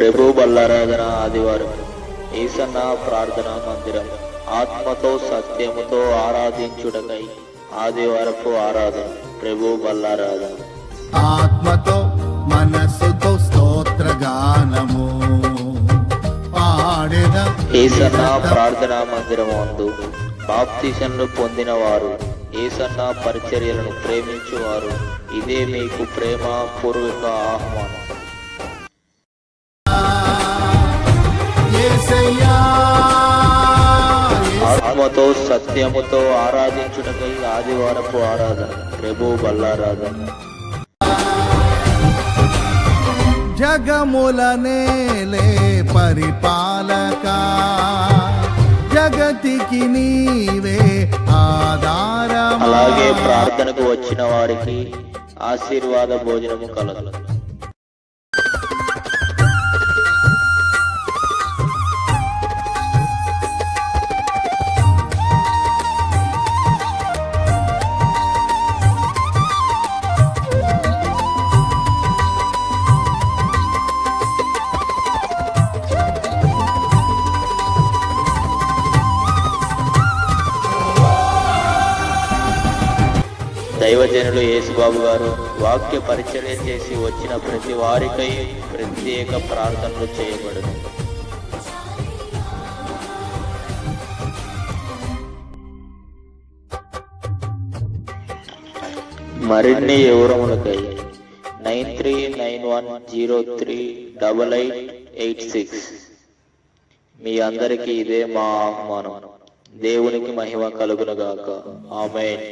ప్రభు బల్లారాధన ఆదివారం ఈసన్న ప్రార్థనా మందిరం ఆత్మతో సత్యముతో ఆరాధించుటకై ఆదివారపు ఆరాధన ప్రభు బల్లారాధన ఆత్మతో మనస్సుతో స్తోత్రగానము పాడెద. ఈసన్న ప్రార్థనా మందిరము అందు బాప్తిజంలు పొందిన వారు, ఈసన్న పరిచర్యలను ప్రేమించువారు, ఇదే మీకు ప్రేమ పూర్వక ఆహ్వానం. ఆత్మతో సత్యముతో ఆరాధించుటకై ఆదివారపు ఆరాధన ప్రభు బల్లారాధన. జగముల నేలే పరిపాలక, జగతికి నీవే ఆధారం. అలాగే ప్రార్థనకు వచ్చిన వారికి ఆశీర్వాద భోజనము కలదు. దైవజనులు యేసుబాబు గారు వాక్య పరిచర్య చేసి వచ్చిన ప్రతి వారికై ప్రత్యేక ప్రార్థనలు చేయబడును. మరిన్ని వివరములకై 9391038886. మీ అందరికీ ఇదే మా ఆహ్వానం. దేవునికి మహిమ కలుగునుగాక. ఆమేన్.